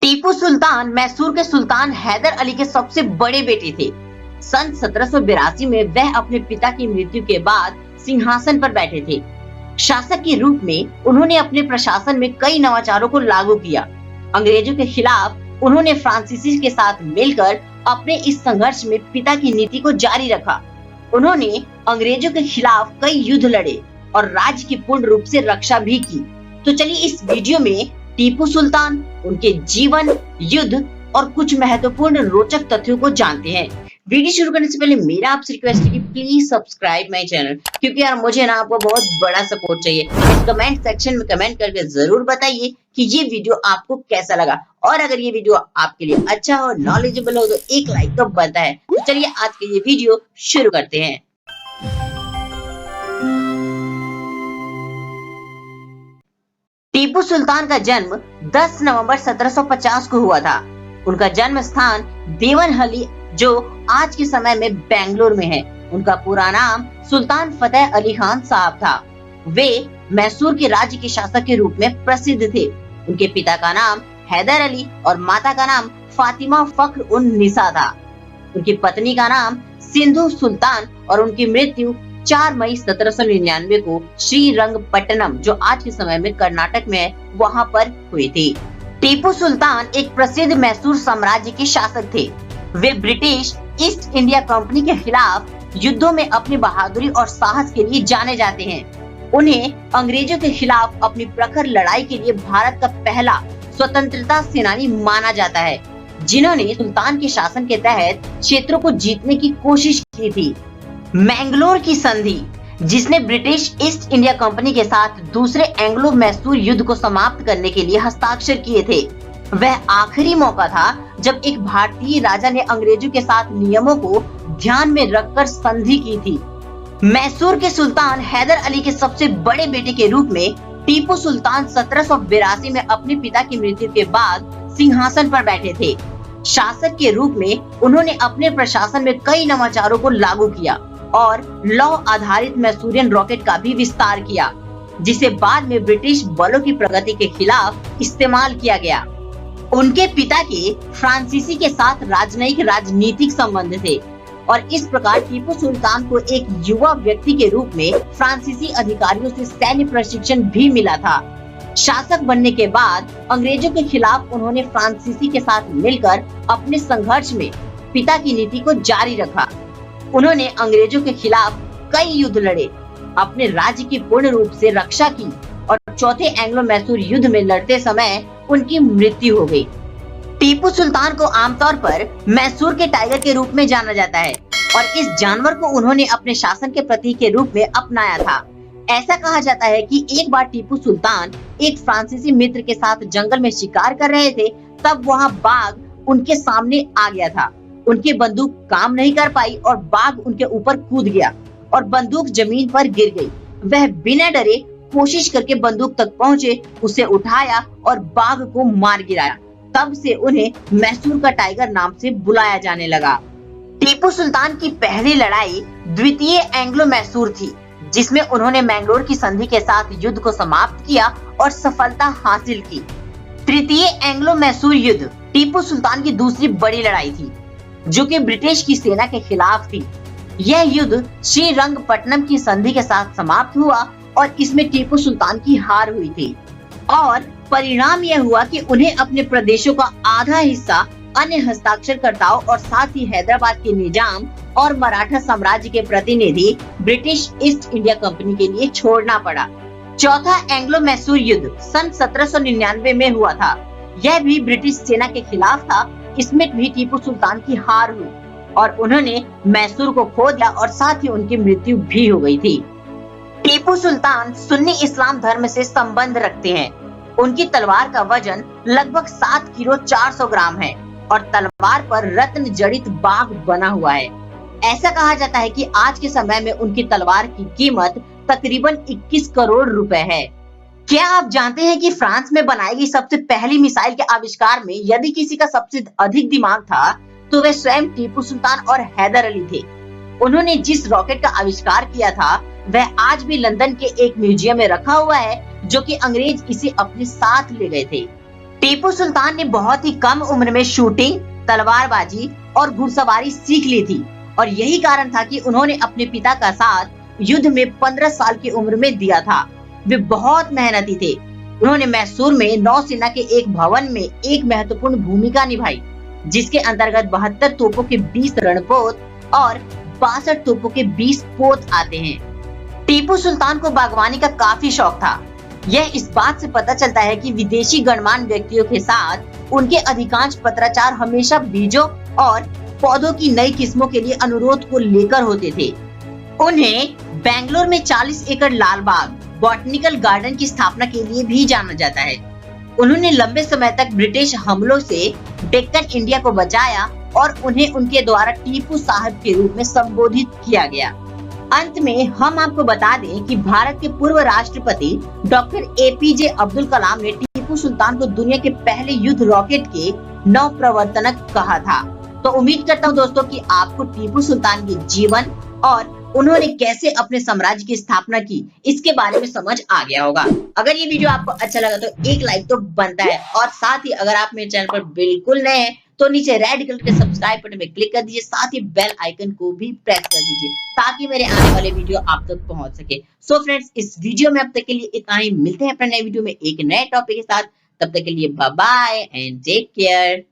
टीपू सुल्तान मैसूर के सुल्तान हैदर अली के सबसे बड़े बेटे थे। सन 1782 में वह अपने पिता की मृत्यु के बाद सिंहासन पर बैठे थे। शासक के रूप में उन्होंने अपने प्रशासन में कई नवाचारों को लागू किया। अंग्रेजों के खिलाफ उन्होंने फ्रांसीसी के साथ मिलकर अपने इस संघर्ष में पिता की नीति को जारी रखा। उन्होंने अंग्रेजों के खिलाफ कई युद्ध लड़े और राज्य की पूर्ण रूप से रक्षा भी की। तो चलिए इस वीडियो में टीपू सुल्तान, उनके जीवन, युद्ध और कुछ महत्वपूर्ण रोचक तथ्यों को जानते हैं। वीडियो शुरू करने से पहले मेरा आपसे रिक्वेस्ट है कि प्लीज सब्सक्राइब माय चैनल, क्योंकि यार मुझे ना आपको बहुत बड़ा सपोर्ट चाहिए। इस कमेंट सेक्शन में कमेंट करके जरूर बताइए कि ये वीडियो आपको कैसा लगा, और अगर ये वीडियो आपके लिए अच्छा और नॉलेजेबल हो तो एक लाइक तो बनता है। तो चलिए आज के ये वीडियो शुरू करते हैं। टीपू सुल्तान का जन्म 10 नवंबर 1750 को हुआ था। उनका जन्म स्थान देवनहल्ली, जो आज के समय में बेंगलुरु में है। उनका पूरा नाम सुल्तान फतेह अली खान साहब था। वे मैसूर के राज्य के शासक के रूप में प्रसिद्ध थे। उनके पिता का नाम हैदर अली और माता का नाम फातिमा फख्र उन निसा था। उनकी पत्नी का नाम सिंधु सुल्तान और उनकी मृत्यु 4 मई 1799 को श्रीरंगपट्टनम, जो आज के समय में कर्नाटक में है, वहाँ पर हुई थी। टीपू सुल्तान एक प्रसिद्ध मैसूर साम्राज्य के शासक थे। वे ब्रिटिश ईस्ट इंडिया कंपनी के खिलाफ युद्धों में अपनी बहादुरी और साहस के लिए जाने जाते हैं। उन्हें अंग्रेजों के खिलाफ अपनी प्रखर लड़ाई के लिए भारत का पहला स्वतंत्रता सेनानी माना जाता है, जिन्होंने सुल्तान के शासन के तहत क्षेत्रों को जीतने की कोशिश की थी। मैंगलोर की संधि, जिसने ब्रिटिश ईस्ट इंडिया कंपनी के साथ दूसरे एंग्लो मैसूर युद्ध को समाप्त करने के लिए हस्ताक्षर किए थे, वह आखिरी मौका था जब एक भारतीय राजा ने अंग्रेजों के साथ नियमों को ध्यान में रखकर संधि की थी। मैसूर के सुल्तान हैदर अली के सबसे बड़े बेटे के रूप में टीपू सुल्तान 1782 में अपने पिता की मृत्यु के बाद सिंहासन पर बैठे थे। शासक के रूप में उन्होंने अपने प्रशासन में कई नवाचारों को लागू किया और लौ आधारित मैसूरियन रॉकेट का भी विस्तार किया, जिसे बाद में ब्रिटिश बलों की प्रगति के खिलाफ इस्तेमाल किया गया। उनके पिता के फ्रांसीसी के साथ राजनीतिक संबंध थे और इस प्रकार टीपू सुल्तान को एक युवा व्यक्ति के रूप में फ्रांसीसी अधिकारियों से सैन्य प्रशिक्षण भी मिला था। शासक बनने के बाद अंग्रेजों के खिलाफ उन्होंने फ्रांसीसी के साथ मिलकर अपने संघर्ष में पिता की नीति को जारी रखा। उन्होंने अंग्रेजों के खिलाफ कई युद्ध लड़े, अपने राज्य की पूर्ण रूप से रक्षा की और चौथे एंग्लो मैसूर युद्ध में लड़ते समय उनकी मृत्यु हो गई। टीपू सुल्तान को आमतौर पर मैसूर के टाइगर के रूप में जाना जाता है और इस जानवर को उन्होंने अपने शासन के प्रतीक के रूप में अपनाया था। ऐसा कहा जाता है कि एक बार टीपू सुल्तान एक फ्रांसीसी मित्र के साथ जंगल में शिकार कर रहे थे, तब वहाँ बाघ उनके सामने आ गया था। उनकी बंदूक काम नहीं कर पाई और बाघ उनके ऊपर कूद गया और बंदूक जमीन पर गिर गई। वह बिना डरे कोशिश करके बंदूक तक पहुँचे, उसे उठाया और बाघ को मार गिराया। तब से उन्हें मैसूर का टाइगर नाम से बुलाया जाने लगा। टीपू सुल्तान की पहली लड़ाई द्वितीय एंग्लो मैसूर थी, जिसमें उन्होंने मैंगलोर की संधि के साथ युद्ध को समाप्त किया और सफलता हासिल की। तृतीय एंग्लो मैसूर युद्ध टीपू सुल्तान की दूसरी बड़ी लड़ाई थी, जो कि ब्रिटिश की सेना के खिलाफ थी। यह युद्ध श्रीरंगपट्टनम की संधि के साथ समाप्त हुआ और इसमें टीपू सुल्तान की हार हुई थी और परिणाम यह हुआ कि उन्हें अपने प्रदेशों का आधा हिस्सा अन्य हस्ताक्षरकर्ताओं और साथ ही हैदराबाद के निजाम और मराठा साम्राज्य के प्रतिनिधि ब्रिटिश ईस्ट इंडिया कंपनी के लिए छोड़ना पड़ा। चौथा एंग्लो मैसूर युद्ध सन 1799 में हुआ था। यह भी ब्रिटिश सेना के खिलाफ था। इसमें भी टीपू सुल्तान की हार हुई और उन्होंने मैसूर को खो दिया और साथ ही उनकी मृत्यु भी हो गई थी। टीपू सुल्तान सुन्नी इस्लाम धर्म से संबंध रखते हैं। उनकी तलवार का वजन लगभग 7 किलो 400 ग्राम है और तलवार पर रत्न जड़ित बाघ बना हुआ है। ऐसा कहा जाता है कि आज के समय में उनकी तलवार की कीमत तकरीबन 21 करोड़ रुपए है। क्या आप जानते हैं कि फ्रांस में बनाई गई सबसे पहली मिसाइल के आविष्कार में यदि किसी का सबसे अधिक दिमाग था तो वह स्वयं टीपू सुल्तान और हैदर अली थे। उन्होंने जिस रॉकेट का आविष्कार किया था वह आज भी लंदन के एक म्यूजियम में रखा हुआ है, जो कि अंग्रेज इसे अपने साथ ले गए थे। टीपू सुल्तान ने बहुत ही कम उम्र में शूटिंग, तलवारबाजी और घुड़सवारी सीख ली थी और यही कारण था कि उन्होंने अपने पिता का साथ युद्ध में 15 साल की उम्र में दिया था। वे बहुत मेहनती थे। उन्होंने मैसूर में नौसेना के एक भवन में एक महत्वपूर्ण भूमिका निभाई, जिसके अंतर्गत 72 तोपों के 20 रणपोत और 62 तोपों के 20 पोत आते हैं। टीपू सुल्तान को बागवानी का काफी शौक था। यह इस बात से पता चलता है कि विदेशी गणमान्य व्यक्तियों के साथ उनके अधिकांश पत्राचार हमेशा बीजों और पौधों की नई किस्मों के लिए अनुरोध को लेकर होते थे। उन्हें बेंगलोर में 40 एकड़ लाल बाग बॉटनिकल गार्डन की स्थापना के लिए भी जाना जाता है। उन्होंने लंबे समय तक ब्रिटिश हमलों से डेक्कन इंडिया को बचाया और उन्हें उनके द्वारा टीपू साहब के रूप में संबोधित किया गया। अंत में हम आपको बता दें कि भारत के पूर्व राष्ट्रपति डॉक्टर एपीजे अब्दुल कलाम ने टीपू सुल्तान को दुनिया के पहले युद्ध रॉकेट के नव प्रवर्तनक कहा था। तो उम्मीद करता हूँ दोस्तों कि आपको टीपू सुल्तान के जीवन और उन्होंने कैसे अपने साम्राज्य की स्थापना की इसके बारे में समझ आ गया होगा। अगर ये वीडियो आपको अच्छा लगा तो एक लाइक तो बनता है और साथ ही अगर आप मेरे चैनल पर बिल्कुल नए हैं तो नीचे रेड कलर के सब्सक्राइब बटन में क्लिक कर दीजिए, साथ ही बेल आइकन को भी प्रेस कर दीजिए ताकि मेरे आने वाले वीडियो आप तक पहुंच सके। सो फ्रेंड्स, इस वीडियो में अब तक के लिए इतना ही। मिलते हैं अपने नए वीडियो में एक नए टॉपिक के साथ। तब तक के लिए bye bye and take care.